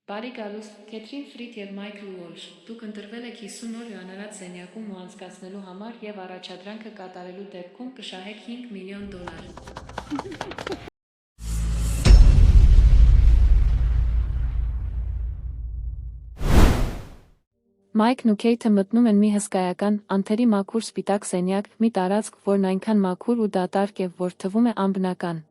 Բարի գալուս, Քեթրին Ֆրիդ և Մայքլ Ուոլշ, դուք ընտրվել եք 50 օր հյուրանալած սենյակում ու անցկացնելու համար և առաջադրանքը կատարելու դեպքում կշահեք $5 միլիոն։ Մայքն ու Քեյթը մտնում են մի հսկայական, անթերի մաքուր սպիտակ սենյակ, մի տարածք, որն այնքան մաքուր ու դատարկ է, որ թվում է անբնական։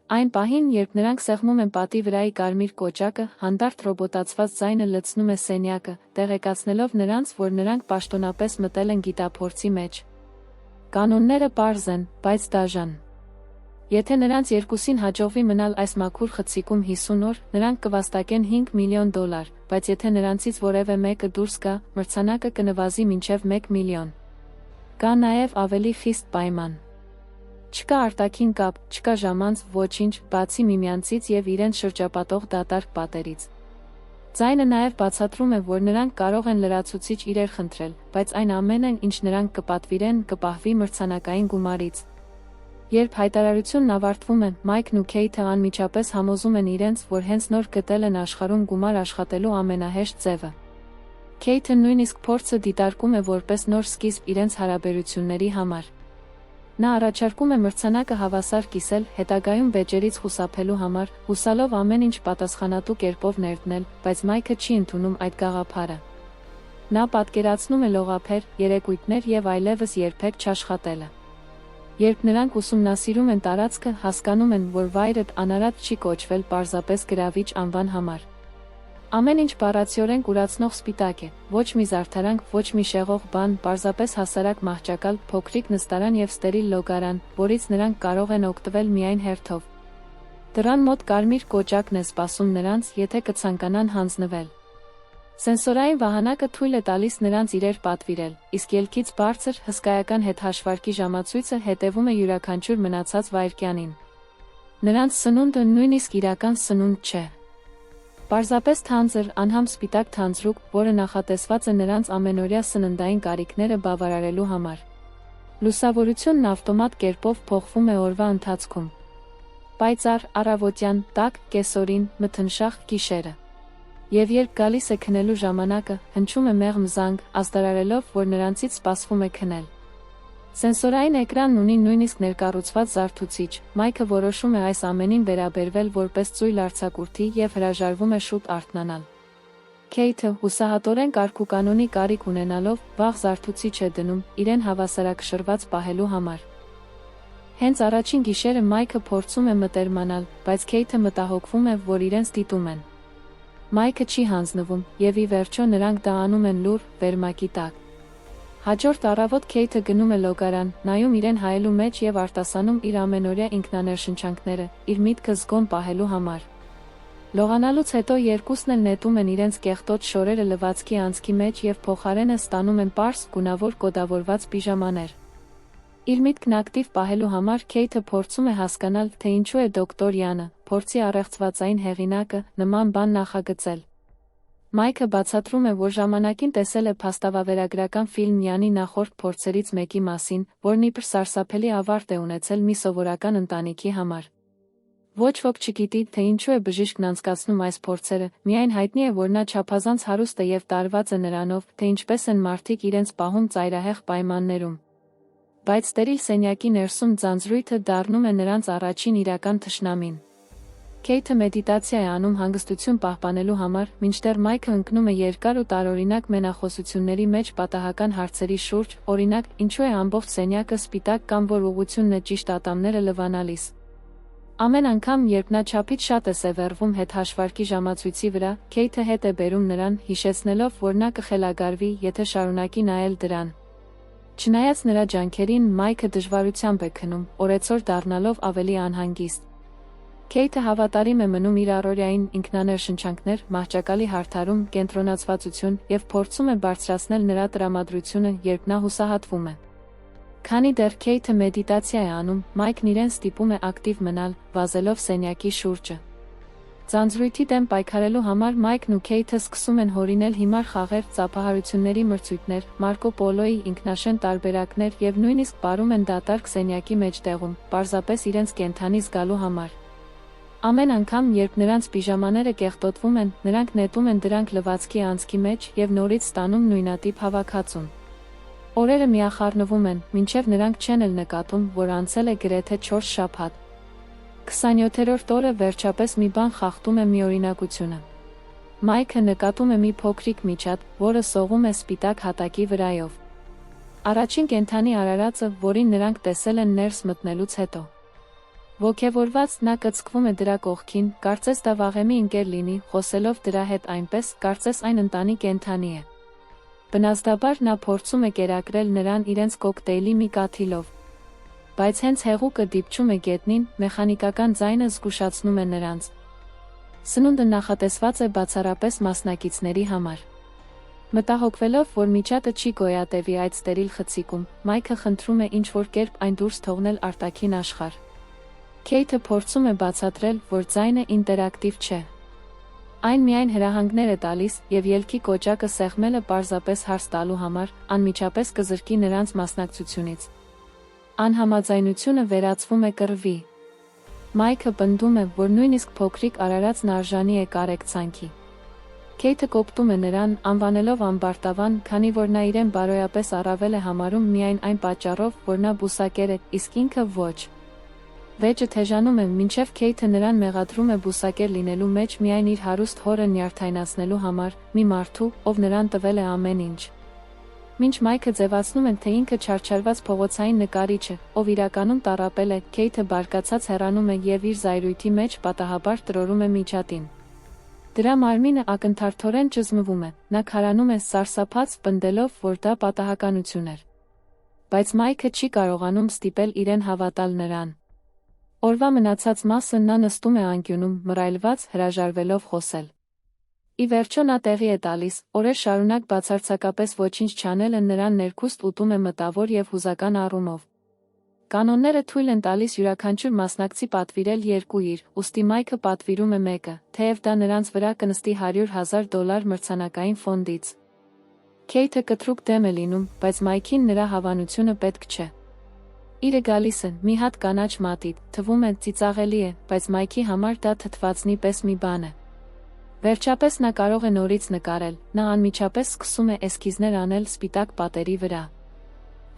Այն պահին, երբ նրանք սեղմում են պատի վրայի կարմիր կոճակը, հանդարտ ռոբոտացված ձայնը լցնում է սենյակը, տեղեկացնելով նրանց, որ նրանք պաշտոնապես մտել են գիտափորձի մեջ։ Կանոնները պարզ են, բայց դաժան։ Եթե նրանց երկուսին հաջողվի մնալ այս մաքուր խցիկում 50 օր, նրանք կվաստակեն $5 միլիոն, բայց եթե նրանցից որևէ մեկը դուրս գա, մրցանակը կնվազի մինչև $1 միլիոն։ Կա նաև ավելի խիստ պայման։ Չկա արտաքին կապ, չկա ժամանց, ոչինչ, բացի միմյանցից և իրենց շրջապատող դատարկ պատերից։ Ձայնը նաև բացատրում է, որ նրանք կարող են լրացուցիչ իրեր խնդրել, բայց այն ամենը, ինչ նրանք կպատվիրեն, կպահվի մրցանակային գումարից։ Երբ հայտարարությունն ավարտվում է, Մայքն ու Քեյթը անմիջապես համոզում են իրենց, որ հենց նոր գտել են աշխարհում գումար աշխատելու ամենահեշտ ձևը։ Քեյթը նույնիսկ փորձը դիտարկում է որպես նոր սկիզբ իրենց հարաբերությունների համար։ Նա առաջարկում է մրցանակը հավասար կիսել, հետագայում բեջերից խուսափելու համար, հուսալով ամեն ինչ պատասխանատու կերպով ներդնել, բայց Մայքը չի ընդունում այդ գաղափարը։ Նա պատկերացնում է լողափեր, երեկույթներ և այլևս երբեք չաշխատելը։ Երբ նրանք ուսումնասիրում են տարածքը, հասկանում են, որ վայրը անարատ չի կոչվել պարզապես գրավիչ անվան համար։ Ամեն ինչ բառացիորեն կուրացնող սպիտակ է, ոչ մի զարդարանք, ոչ մի շեղող բան, պարզապես հասարակ մահճակալ, փոքրիկ նստարան և ստերիլ լոգարան, որից նրանք կարող են օգտվել միայն հերթով։ Դռան մոտ կարմիր կոճակն է սպասում նրանց, եթե կցանկանան հանձնվել։ Սենսորային վահանակը թույլ է տալիս նրանց իրեր պատվիրել, իսկ ելքից բարձր, հսկայական հետհաշվարկի ժամացույցը հետևում է յուրաքանչյուր մնացած վայրկյանին։ Նրանց սնունդը նույնիսկ իրական սնունդ չէ։ Պարզապես թանձր, անհամ սպիտակ թանձրուկ, որը նախատեսված է նրանց ամենօրյա սննդային կարիքները բավարարելու համար։ Լուսավորությունն ավտոմատ կերպով փոխվում է օրվա ընթացքում։ Պայծառ, առավոտյան, տաք, կեսօրին, մթնշաղ, գիշերը։ Եվ երբ գալիս է քնելու ժամանակը, հնչում է մեղմ զանգ, ազդարարելով, որ նրանցից սպասվում է քնել։ Սենսորային էկրանն ունի նույնիսկ ներկառուցված զարթուցիչ, Մայքը որոշում է այս ամենին վերաբերվել որպես ծույլ արձակուրդի և հրաժարվում է շուտ արթնանալ։ Քեյթը, հուսահատորեն կարգուկանոնի կարիք ունենալով, վաղ զարթուցիչ է դնում, իրեն հավասարակշռված պահելու համար։ Հենց առաջին գիշերը Մայքը փորձում է մտերմանալ, բայց Քեյթը մտահոգվում է, որ իրենց դիտում են։ Մայքը չի հանձնվում, և ի վերջո նրանք դա անում են լուռ, վերմակի տակ։ Հաջորդ առավոտ Քեյթը գնում է լոգարան, նայում իրեն հայելու մեջ և արտասանում իր ամենօրյա ինքնաներշնչանքները, իր միտքը զգոն պահելու համար։ Լողանալուց հետո երկուսն էլ նետում են իրենց կեղտոտ շորերը լվացքի անցքի մեջ և փոխարենը ստանում են պարզ, գունավոր կոդավորված պիժամաներ։ Իր միտքն ակտիվ պահելու համար Քեյթը փորձում է հասկանալ, թե ինչու է դոկտոր Յանը, փորձի առեղծվածային հեղինակը, նման բան նախագծել։ Մայքը բացատրում է, որ ժամանակին տեսել է փաստավավերագրական ֆիլմ Յանի նախորդ փորձերից մեկի մասին, որն իբր սարսափելի ավարտ է ունեցել մի սովորական ընտանիքի համար։ Ոչ ոք չգիտի, թե ինչու է բժիշկն անցկացնում այս փորձերը, միայն հայտնի է, որ նա չափազանց հարուստ է և տարված է նրանով, թե ինչպես են մարդիկ իրենց պահում ծայրահեղ պայմաններում։ Բայց ստերիլ սենյակի ներսում ձանձրույթը դառնում է նրանց առաջին իրական թշնամին։ Քեյթը մեդիտացիա է անում հանգստություն պահպանելու համար, մինչդեռ Մայքը ընկնում է երկար ու տարօրինակ մենախոսությունների մեջ պատահական հարցերի շուրջ, օրինակ, ինչու է ամբողջ սենյակը սպիտակ կամ որ ուղղությունն է ճիշտ ատամները լվանալիս։ Ամեն անգամ, երբ նա չափից շատ է սևեռվում հետհաշվարկի ժամացույցի վրա, Քեյթը հետ է բերում նրան, հիշեցնելով, որ նա կխելագարվի, եթե շարունակի նայել դրան։ Չնայած նրա ջանքերին, Մայքը դժվարությամբ է քնում, օրեցօր դառնալով ավելի անհանգիստ։ Քեյթը հավատարիմ է մնում իր առօրյային, ինքնաներշնչանքներ, մահճակալի հարդարում, կենտրոնացվածություն և փորձում է բարձրացնել նրա տրամադրությունը, երբ նա հուսահատվում է։ Քանի դեռ Քեյթը մեդիտացիա է անում, Մայքն իրեն ստիպում է ակտիվ մնալ, վազելով սենյակի շուրջը։ Ձանձրույթի դեմ պայքարելու համար Մայքն ու Քեյթը սկսում են հորինել հիմար խաղեր, ծափահարությունների մրցույթներ, Մարկո Պոլոյի ինքնաշեն տարբերակներ և նույնիսկ պարում են դատարկ սենյակի մեջտեղում, պարզապես իրենց կենդանի զգալու համար։ Ամեն անգամ, երբ նրանց պիժամաները կեղտոտվում են, նրանք նետում են դրանք լվացքի անցքի մեջ և նորից ստանում նույնատիպ հավաքածուն։ Օրերը միախառնվում են, մինչև նրանք չեն էլ նկատում, որ անցել է գրեթե 4 շաբաթ։ 27-րդ օրը վերջապես մի բան խախտում է միօրինակությունը։ Մայքը նկատում է մի փոքրիկ միջատ, որը սողում է սպիտակ հատակի վրայով։ Առաջին կենդանի արարածը, որին նրանք տեսել են ներս մտնելուց հետո։ Ոգևորված նա կծկվում է դրա կողքին, կարծես դա վաղեմի ընկեր լինի, խոսելով դրա հետ այնպես, կարծես այն ընտանի կենդանի է։ Բնազդաբար նա փորձում է կերակրել նրան իրենց կոկտեյլի մի կաթիլով։ Բայց հենց հեղուկը դիպչում է գետնին, մեխանիկական ձայնը զգուշացնում է նրանց։ Սնունդը նախատեսված է բացառապես մասնակիցների համար։ Մտահոգվելով, որ միջատը չի գոյատևի այդ ստերիլ խցիկում, Մայքը խնդրում է ինչ-որ կերպ այն դուրս թողնել արտաքին աշխարհ։ Քեյթը փորձում է բացատրել, որ ձայնը ինտերակտիվ չէ։ Այն միայն հրահանգներ է տալիս, և ելքի կոճակը սեղմելը պարզապես հարց տալու համար, անմիջապես կզրկի նրանց մասնակցությունից։ Անհամաձայնությունը վերածվում է կռվի։ Մայքը պնդում է, որ նույնիսկ փոքրիկ արարածն արժանի է կարեկցանքի։ Քեյթը կոպտում է նրան, անվանելով ամբարտավան, քանի որ նա իրեն բարոյապես առավել է համարում միայն այն պատճառով, որ նա բուսակեր է, իսկ ինքը ոչ։ Վեճը թեժանում է, մինչև Քեյթը նրան մեղադրում է բուսակեր լինելու մեջ միայն իր հարուստ հորը նյարդայնացնելու համար, մի մարդու, ով նրան տվել է ամեն ինչ։ Մինչ Մայքը ձևացնում է, թե ինքը չարչարված փողոցային նկարիչ է, ով իրականում տառապել է, Քեյթը բարկացած հեռանում է և իր զայրույթի մեջ պատահաբար տրորում է միջատին։ Դրա մարմինը ակնթարթորեն ճզմվում է, նա քարանում է, սարսափած, պնդելով, որ դա պատահականություն էր։ Բայց Մայքը չի կարողանում ստիպել իրեն հավատալ նրան։ Օրվա մնացած մասը նա նստում է անկյունում, մռայլված, հրաժարվելով խոսել։ Ի վերջո նա տեղի է տալիս, օրեր շարունակ բացարձակապես ոչինչ չանելը նրան ներքուստ ուտում է մտավոր և հուզական առումով։ Կանոնները թույլ են տալիս յուրաքանչյուր մասնակցի պատվիրել 2 իր, ուստի Մայքը պատվիրում է 1-ը, թեև դա նրանց վրա կնստի $100,000 մրցանակային ֆոնդից։ Քեյթը կտրուկ դեմ է լինում, բայց Մայքին նրա հավանությունը պետք չէ։ Իրը գալիս է, մի հատ կանաչ մատիտ, թվում է, ծիծաղելի է, բայց Մայքի համար դա թթվածնի պես մի բան է։ Վերջապես նա կարող է նորից նկարել, նա անմիջապես սկսում է էսքիզներ անել սպիտակ պատերի վրա։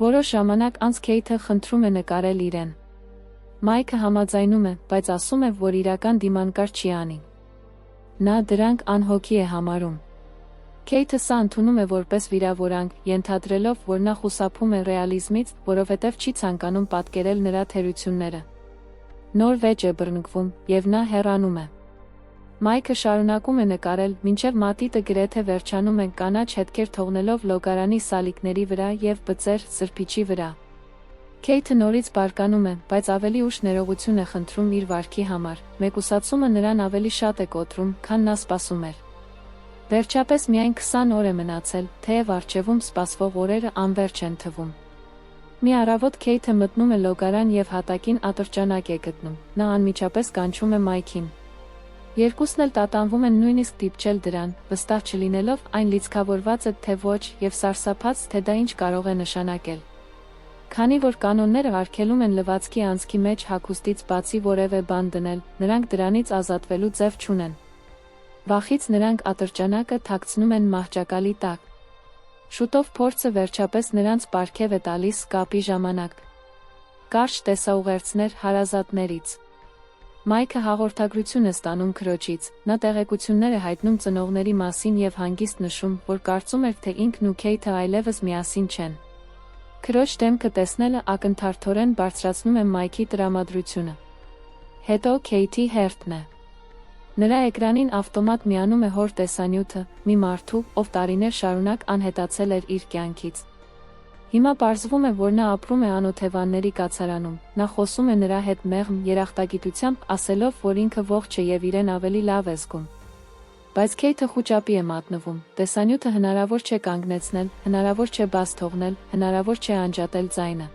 Որոշ ժամանակ անց Քեյթը խնդրում է նկարել իրեն։ Մայքը համաձայնում է, բայց ասում է, որ իրական դիմանկար չի անի։ Նա դրանք անհոգի է համարում։ Քեյթը սա ընդունում է որպես վիրավորանք, ենթադրելով, որ նա խուսափում է ռեալիզմից, որովհետև չի ցանկանում պատկերել նրա թերությունները։ Նոր վեճ է բռնկվում, և նա հեռանում է։ Մայքը շարունակում է նկարել, մինչև մատիտը գրեթե վերջանում է, կանաչ հետքեր թողնելով լոգարանի սալիկների վրա և բծեր, սրբիչի վրա։ Քեյթը նորից բարկանում է, բայց ավելի ուշ ներողություն է խնդրում իր վարքի համար, մեկուսացումը նրան ավելի շատ է կոտրում, քան նա սպասում էր։ Վերջապես միայն 20 օր է մնացել, թեև առջևում սպասվող օրերը անվերջ են թվում։ Մի առավոտ Քեյթը մտնում է լոգարան և հատակին ատրճանակ է գտնում, նա անմիջապես կանչում է Մայքին։ Երկուսն էլ տատանվում են նույնիսկ դիպչել դրան, վստահ չլինելով այն լիցքավորված է թե ոչ և սարսափած, թե դա ինչ կարող է նշանակել։ Քանի որ կանոնները արգելում են լվացքի անցքի մեջ հագուստից բացի որևէ բան դնել, նրանք դրանից ազատվելու ձև չունեն։ Վախից նրանք ատրճանակը թաքցնում են մահճակալի տակ։ Շուտով փորձը վերջապես նրանց պարգև է տալիս կապի ժամանակ։ Կարճ տեսաուղերձներ հարազատներից։ Մայքը հաղորդագրություն է ստանում քրոջից, նա տեղեկություններ է հայտնում ծնողների մասին և հանգիստ նշում, որ կարծում էր, թե ինքն ու Քեյթը այլևս միասին չեն։ Քրոջ դեմքը տեսնելը ակնթարթորեն բարձրացնում է Մայքի տրամադրությունը։ Հետո Քեյթի հերթն է։ Նրա էկրանին ավտոմատ միանում է հոր տեսանյութը, մի մարդու, ով տարիներ շարունակ անհետացել էր իր կյանքից։ Հիմա պարզվում է, որ նա ապրում է անօթևանների կացարանում, նա խոսում է նրա հետ մեղմ երախտագիտությամբ, ասելով, որ ինքը ողջ է և իրեն ավելի լավ է զգում։ Բայց Քեյթը խուճապի է մատնվում, տեսանյութը հնարավոր չէ կանգնեցնել, հնարավոր չէ բաց թողնել, հնարավոր չէ անջատել ձայնը։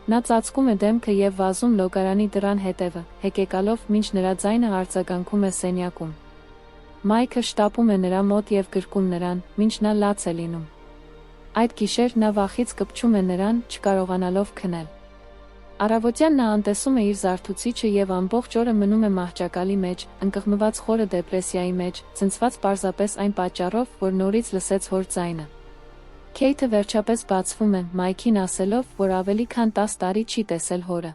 Նա ծածկում է դեմքը և վազում լոգարանի դռան հետևը, հեկեկալով, մինչ նրա ձայնը արձագանքում է սենյակում։ Մայքը շտապում է նրա մոտ և գրկում նրան, մինչ նա լաց է լինում։ Այդ գիշեր նա վախից կպչում է նրան, չկարողանալով քնել։ Առավոտյան նա անտեսում է իր զարթուցիչը և ամբողջ օրը մնում է մահճակալի մեջ, ընկղմված խորը դեպրեսիայի մեջ, ցնցված պարզապես այն պատճառով, որ նորից լսեց հոր ձայնը։ Քեյթը վերջապես բացվում է, Մայքին ասելով, որ ավելի քան 10 տարի չի տեսել հորը։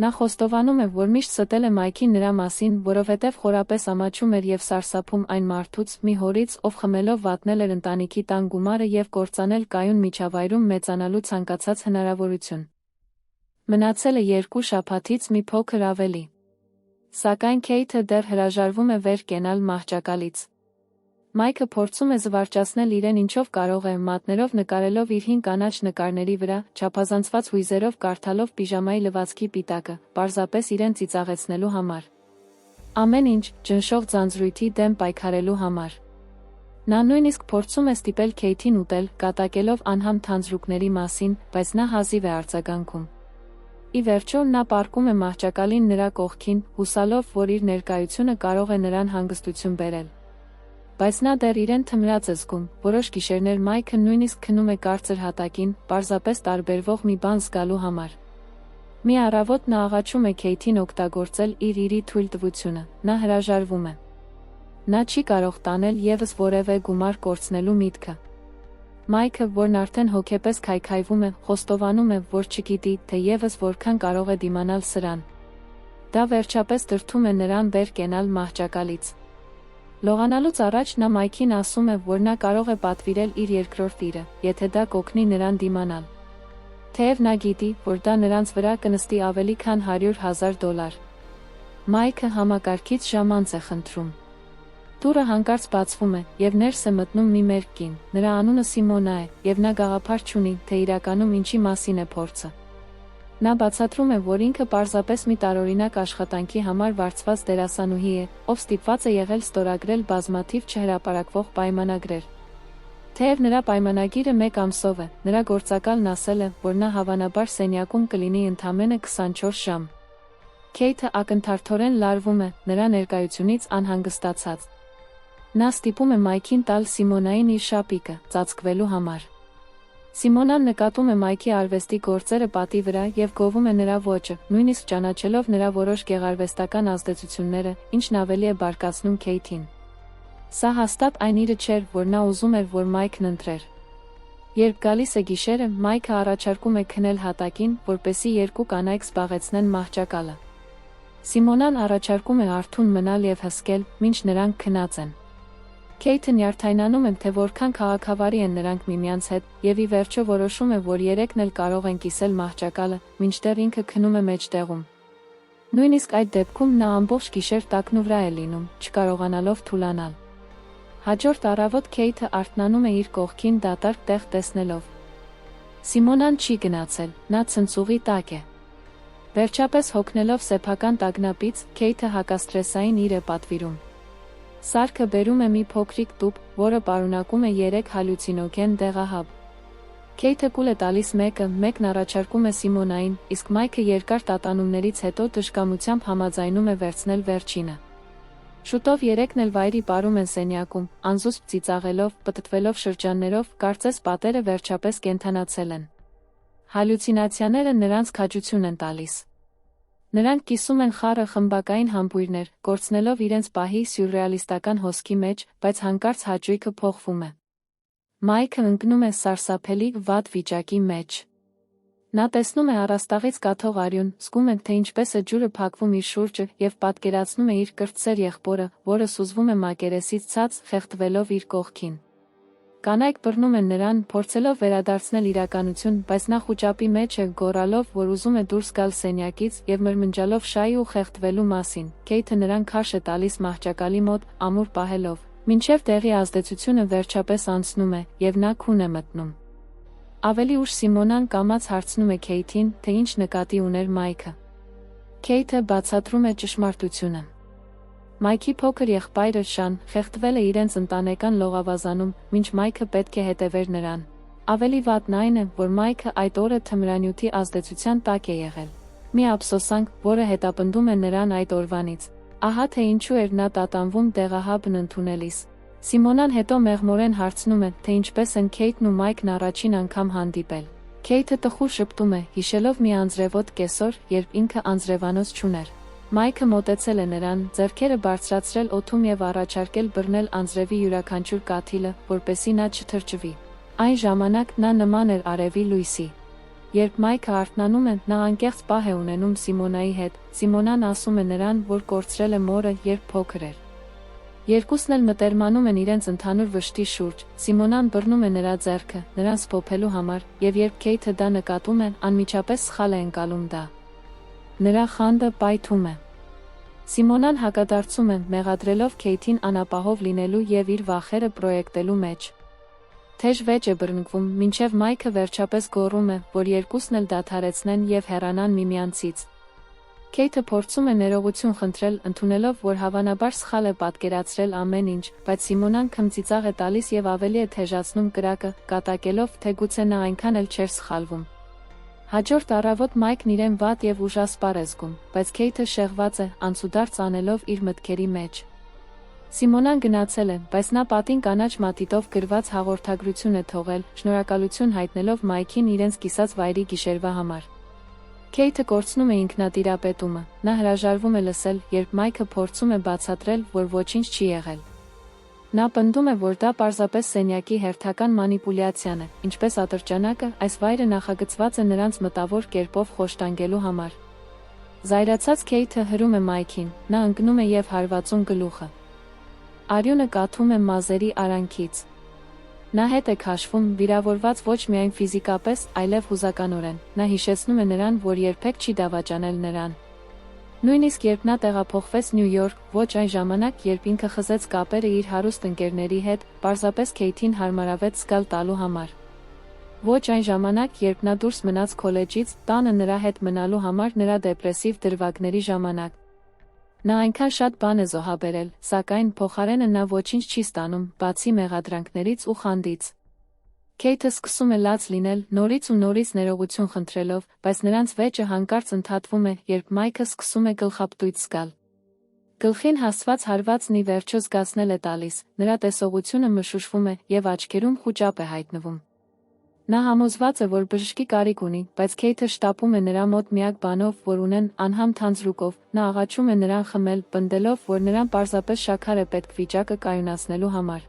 Նա խոստովանում է, որ միշտ ստել է Մայքին նրա մասին, որովհետև խորապես ամաչում էր և սարսափում այն մարդուց, մի հորից, ով խմելով վատնել էր ընտանիքի տան գումարը և կործանել կայուն միջավայրում մեծանալու ցանկացած հնարավորություն։ Մնացել է 2 շաբաթից մի փոքր ավելի։ Սակայն Քեյթը դեռ հրաժարվում է վեր կենալ մահճակալից։ Մայքը փորձում է զվարճացնել իրեն ինչով կարող է, մատներով նկարելով իր հին կանաչ նկարների վրա, չափազանցված հույզերով կարդալով պիժամայի լվացքի պիտակը, պարզապես իրեն ծիծաղեցնելու համար։ Ամեն ինչ, ճնշող ձանձրույթի դեմ պայքարելու համար։ Նա նույնիսկ փորձում է ստիպել Քեյթին ուտել, կատակելով անհամ թանձրուկների մասին, բայց նա հազիվ է արձագանքում։ Ի վերջո նա պառկում է մահճակալին նրա կողքին, հուսալով, որ իր ներկայությունը կարող է նրան հանգստություն բերել։ Բայց նա դեռ իրեն թմրած է զգում, որոշ գիշերներ Մայքը նույնիսկ քնում է կարծր հատակին, պարզապես տարբերվող մի բան զգալու համար։ Մի առավոտ նա աղաչում է Քեյթին օգտագործել իր թույլտվությունը, նա հրաժարվում է։ Նա չի կարող տանել ևս որևէ գումար կորցնելու միտքը։ Մայքը, որն արդեն հոգեպես քայքայվում է, խոստովանում է, որ չգիտի, թե ևս որքան կարող է դիմանալ սրան։ Դա վերջապես դրդում է նրան վեր կենալ մահճակալից։ Լողանալուց առաջ նա Մայքին ասում է, որ նա կարող է պատվիրել իր երկրորդ իրը, եթե դա կօգնի նրան դիմանալ։ Թեև նա գիտի, որ դա նրանց վրա կնստի ավելի քան $100,000։ Մայքը համակարգից ժամանց է խնդրում։ Դուռը հանկարծ բացվում է, և ներս է մտնում մի մերկ կին, նրա անունը Սիմոնա է, և նա գաղափար չունի, թե իրականում ինչի մասին է փորձը։ Նա բացատրում է, որ ինքը պարզապես մի տարօրինակ աշխատանքի համար վարձված դերասանուհի է, ով ստիպված է եղել ստորագրել բազմաթիվ չհրապարակվող պայմանագրեր։ Թեև նրա պայմանագիրը 1 ամսով է, նրա գործակալն ասել է, որ նա հավանաբար սենյակում կլինի ընդամենը 24 ժամ։ Քեյթը ակնթարթորեն լարվում է, նրա ներկայությունից անհանգստացած։ Նա ստիպում է Մայքին տալ Սիմոնային իր շապիկը, ծածկվելու համար։ Սիմոնան նկատում է Մայքի արվեստի գործերը պատի վրա և գովում է նրա ոճը, նույնիսկ ճանաչելով նրա որոշ գեղարվեստական ազդեցությունները, ինչն ավելի է բարկացնում Քեյթին։ Սա հաստատ այն իրը չէր, որ նա ուզում էր, որ Մայքն ընտրեր։ Երբ գալիս է գիշերը, Մայքը առաջարկում է քնել հատակին, որպեսզի 2 կանայք զբաղեցնեն մահճակալը։ Սիմոնան առաջարկում է արթուն մնալ և հսկել, մինչ նրանք քնած են։ Քեյթը նյարդայնանում է, թե որքան քաղաքավարի են նրանք միմյանց հետ, և ի վերջո որոշում է, որ 3-ն էլ կարող են կիսել մահճակալը, մինչդեռ ինքը քնում է մեջտեղում։ Նույնիսկ այդ դեպքում նա ամբողջ գիշեր տակնուվրա է լինում, չկարողանալով թուլանալ։ Հաջորդ առավոտ Քեյթը արթնանում է իր կողքին դատարկ տեղ տեսնելով։ Սիմոնան չի գնացել, նա ցնցուղի տակ է։ Վերջապես հոգնելով սեփական տագնապից, Քեյթը հակաստրեսային իր է պատվիրում։ Սարքը բերում է մի փոքրիկ տուփ, որը պարունակում է 3 հալյուցինոգեն դեղահաբ։ Քեյթը կուլ է տալիս մեկն առաջարկում է Սիմոնային, իսկ Մայքը երկար տատանումներից հետո դժկամությամբ համաձայնում է վերցնել վերջինը։ Շուտով 3-ն էլ վայրի պարում են սենյակում, անզուսպ ծիծաղելով, պտտվելով շրջաններով, կարծես պատերը վերջապես կենդանացել են։ Հալյուցինացիաները նրանց քաջություն են տալիս։ Նրանք կիսում են խառը խմբակային համբույրներ, կորցնելով իրենց պահի սյուրռեալիստական հոսքի մեջ, բայց հանկարծ հաճույքը փոխվում է։ Մայքը ընկնում է սարսափելի վատ վիճակի մեջ։ Նա տեսնում է առաստաղից կաթող արյուն, զգում է, թե ինչպես է ջուրը փակվում իր շուրջը, և պատկերացնում է իր կրտսեր եղբորը, որը սուզվում է մակերեսից ցած, խեղդվելով իր կողքին։ Կանայք բռնում են նրան, փորձելով վերադարձնել իրականություն, բայց նա խուճապի մեջ է, գոռալով, որ ուզում է դուրս գալ սենյակից, և մրմնջալով շայի ու խեղդվելու մասին։ Քեյթը նրան քարշ է տալիս մահճակալի մոտ, ամուր պահելով, մինչև տեղի ազդեցությունը վերջապես անցնում է, և նա քուն է մտնում։ Ավելի ուշ Սիմոնան կամաց հարցնում է Քեյթին, թե ինչ նկատի ուներ Մայքը։ Քեյթը բացատրում է ճշմարտությունը։ Մայքի փոքր եղբայրը Շան խեղդվել է իրենց ընտանեկան լողավազանում, մինչ Մայքը պետք է հետևեր նրան։ Ավելի վատն այն է, որ Մայքը այդ օրը թմրանյութի ազդեցության տակ է եղել։ Մի ափսոսանք, որը հետապնդում է նրան այդ օրվանից։ Ահա թե ինչու էր նա տատանվում դեղահաբն ընդունելիս։ Սիմոնան հետո մեղմորեն հարցնում է, թե ինչպես են Քեյթն ու Մայքն առաջին անգամ հանդիպել։ Քեյթը տխուր շփտում է, հիշելով մի անձրևոտ կեսօր, երբ ինքը անձրևանոց չուներ։ Մայքը մոտեցել է նրան, ձեռքերը բարձրացրել օդում և առաջարկել բռնել անձրևի յուրաքանչյուր կաթիլը, որպեսզի նա չթրջվի։ Այն ժամանակ նա նման էր արևի լույսի։ Երբ Մայքը արթնանում է, նա անկեղծ պահ է ունենում Սիմոնայի հետ։ Սիմոնան ասում է նրան, որ կորցրել է մորը, երբ փոքր էր։ Երկուսն էլ մտերմանում են իրենց ընդհանուր վշտի շուրջ։ Սիմոնան բռնում է նրա ձեռքը, նրան սփոփելու համար, և երբ Քեյթը դա նկատում է, անմիջապես սխալ է ընկալում դա։ Նրա խանդը պայթում է։ Սիմոնան հակադարձում է, մեղադրելով Քեյթին անապահով լինելու և իր վախերը պրոյեկտելու մեջ։ Թեժ վեճ է բռնկվում, մինչև Մայքը վերջապես գոռում է, որ երկուսն էլ դադարեցնեն և հեռանան միմյանցից։ Քեյթը փորձում է ներողություն խնդրել, ընդունելով, որ հավանաբար սխալ է պատկերացրել ամեն ինչ, բայց Սիմոնան քմծիծաղ է տալիս և ավելի է թեժացնում կրակը, կատակելով, թե գուցե նա այնքան էլ չէր սխալվում։ Հաջորդ առավոտ Մայքն իրեն վատ և ուժասպառ է զգում, բայց Քեյթը շեղված է, անցուդարձ անելով իր մտքերի մեջ։ Սիմոնան գնացել է, բայց նա պատին կանաչ մատիտով գրված հաղորդագրություն է թողել, շնորհակալություն հայտնելով Մայքին իրենց կիսած վայրի գիշերվա համար։ Քեյթը կորցնում է ինքնատիրապետումը, նա հրաժարվում է լսել, երբ Մայքը փորձում է բացատրել, որ ոչինչ չի եղել։ Նա պնդում է, որ դա պարզապես սենյակի հերթական մանիպուլյացիան է, ինչպես ատրճանակը, այս վայրը նախագծված է նրանց մտավոր կերպով խոշտանգելու համար։ Զայրացած Քեյթը հրում է Մայքին, նա ընկնում է և հարվածում գլուխը։ Արյունը կաթում է մազերի արանքից։ Նա հետ է քաշվում, վիրավորված ոչ միայն ֆիզիկապես, այլև հուզականորեն։ Նա հիշեցնում է նրան, որ երբեք չի դավաճանել նրան։ Նույնիսկ երբ նա տեղափոխվեց Նյու Յորք, ոչ այն ժամանակ, երբ ինքը խզեց կապերը իր հարուստ ընկերների հետ, պարզապես Քեյթին հարմարավետ զգալ տալու համար։ Ոչ այն ժամանակ, երբ նա դուրս մնաց քոլեջից, տանը նրա հետ մնալու համար նրա դեպրեսիվ դրվագների ժամանակ։ Նա այնքան շատ բան է զոհաբերել, սակայն փոխարենը նա ոչինչ չի ստանում, բացի մեղադրանքներից ու խանդից։ Քեյթը սկսում է լաց լինել, նորից ու նորից ներողություն խնդրելով, բայց նրանց վեճը հանկարծ ընդհատվում է, երբ Մայքը սկսում է գլխապտույտ զգալ։ Գլխին հասված հարվածն ի վերջո զգացնել է տալիս, նրա տեսողությունը մշուշվում է և աչքերում խուճապ է հայտնվում։ Նա համոզված է, որ բժշկի կարիք ունի, բայց Քեյթը շտապում է նրա մոտ միակ բանով, որ ունեն, անհամ թանձրուկով, նա աղաչում է նրան խմել, պնդելով, որ նրան պարզապես շաքար է պետք վիճակը կայունացնելու համար։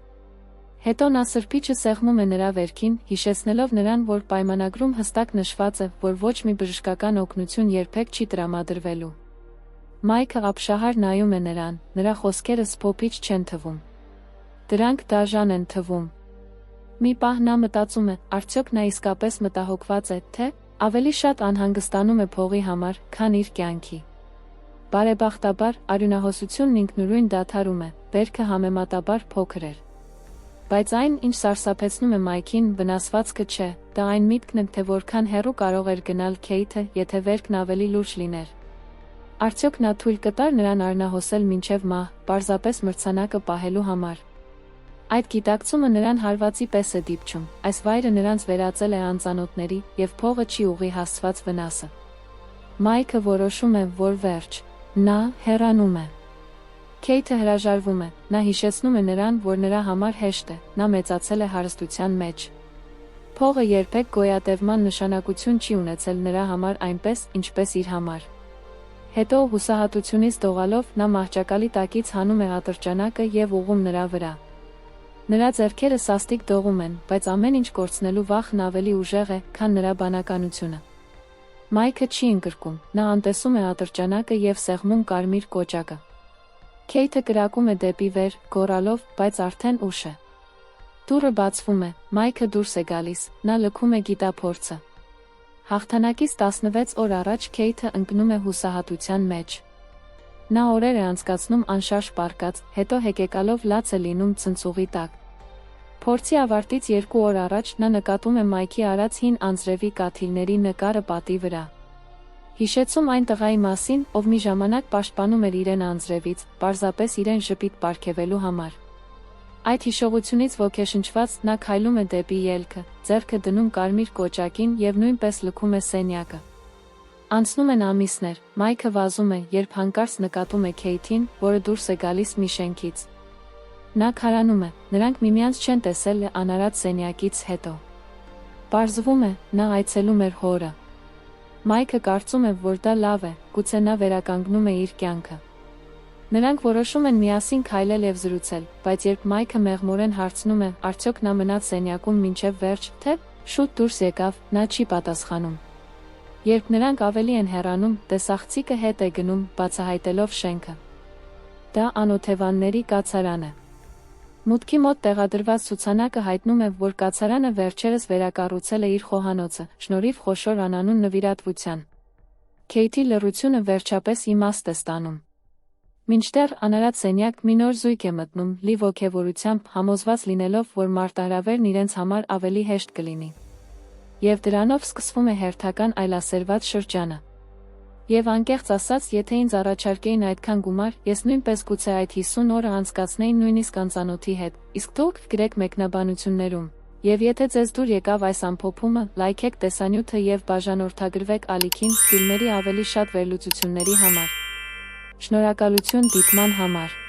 Հետո նա սրբիչը սեղմում է նրա վերքին, հիշեցնելով նրան, որ պայմանագրում հստակ նշված է, որ ոչ մի բժշկական օգնություն երբեք չի տրամադրվելու։ Մայքը ապշահար նայում է նրան, նրա խոսքերը սփոփիչ չեն թվում։ Դրանք դաժան են թվում։ Մի պահ նա մտածում է, արդյոք նա իսկապես մտահոգված է, թե ավելի շատ անհանգստանում է փողի համար, քան իր կյանքի։ Բարեբախտաբար, արյունահոսությունն ինքնուրույն դադարում է, բերքը համեմատաբար փոքր էր։ Բայց այն, ինչ սարսափեցնում է Մայքին, վնասվածքը չէ, դա այն միտքն է, թե որքան հեռու կարող էր գնալ Քեյթը, եթե վերքն ավելի լուրջ լիներ։ Արդյոք նա թույլ կտար նրան արյունահոսել մինչև մահ, պարզապես մրցանակը պահելու համար։ Այդ գիտակցումը նրան հարվածի պես է դիպչում, այս վայրը նրանց վերածել է անծանոթների, և փողը չի ուղի հասցված վնասը։ Մայքը որոշում է, որ վերջ։ Նա հեռանում է։ Քեյթը հրաժարվում է, նա հիշեցնում է նրան, որ նրա համար հեշտ է, նա մեծացել է հարստության մեջ։ Փողը երբեք գոյատևման նշանակություն չի ունեցել նրա համար այնպես, ինչպես իր համար։ Հետո հուսահատությունից դողալով նա մահճակալի տակից հանում է ատրճանակը և ուղղում նրա վրա։ Նրա ձեռքերը սաստիկ դողում են, բայց ամեն ինչ կորցնելու վախն ավելի ուժեղ է, քան նրա բանականությունը։ Մայքը չի ընկրկում, նա անտեսում է ատրճանակը և սեղմում կարմիր կոճակը։ Քեյթը կրակում է դեպի վեր, գոռալով, բայց արդեն ուշ է։ Դուռը բացվում է, Մայքը դուրս է գալիս, նա լքում է գիտափորձը։ Հաղթանակից 16 օր առաջ Քեյթը ընկնում է հուսահատության մեջ։ Նա օրեր է անցկացնում անշարժ պառկած, հետո հեկեկալով լաց է լինում ցնցուղի տակ։ Փորձի ավարտից 2 օր առաջ նա նկատում է Մայքի արած հին անձրևի կաթիլների նկարը պատի վրա։ Հիշեցում այն տղայի մասին, ով մի ժամանակ պաշտպանում էր իրեն անձրևից, պարզապես իրեն ժպիտ պարգևելու համար։ Այդ հիշողությունից ոգեշնչված նա քայլում է դեպի ելքը, ձեռքը դնում կարմիր կոճակին և նույնպես լքում է սենյակը։ Անցնում են ամիսներ, Մայքը վազում է, երբ հանկարծ նկատում է Քեյթին, որը դուրս է գալիս մի շենքից։ Նա քարանում է, նրանք միմյանց չեն տեսել անարատ սենյակից հետո։ Պարզվում է, նա այցելում էր հորը։ Մայքը կարծում է, որ դա լավ է, գուցե նա վերականգնում է իր կյանքը։ Նրանք որոշում են միասին քայլել և զրուցել, բայց երբ Մայքը մեղմորեն հարցնում է, արդյոք նա մնաց սենյակում մինչև վերջ, թե շուտ դուրս եկավ, նա չի պատասխանում։ Երբ նրանք ավելի են հեռանում, տեսախցիկը հետ է գնում, բացահայտելով շենքը։ Դա անօթևանների կացարան է։ Մուտքի մոտ տեղադրված ցուցանակը հայտնում է, որ կացարանը վերջերս վերակառուցել է իր խոհանոցը, շնորհիվ խոշոր անանուն նվիրատվության։ Քեյթի լռությունը վերջապես իմաստ է ստանում։ Մինչդեռ անարատ սենյակ մի նոր զույգ է մտնում, լի ոգևորությամբ, համոզված լինելով, որ մարտահրավերն իրենց համար ավելի հեշտ կլինի։ Եվ դրանով սկսվում է հերթական այլասերված շրջանը։ Եվ անկեղծ ասած, եթե ինձ առաջարկեին այդքան գումար, ես նույնպես գուցե այդ 50 օրը անցկացնեի նույնիսկ անծանոթի հետ, իսկ դուք գրեք մեկնաբանություններում։ Եվ եթե ձեզ դուր եկավ այս ամփոփումը, լայքեք տեսանյութը և բաժանորդագրվեք ալիքին ֆիլմերի ավելի շատ վերլուծությունների համար։ Շնորհակալություն դիտման համար։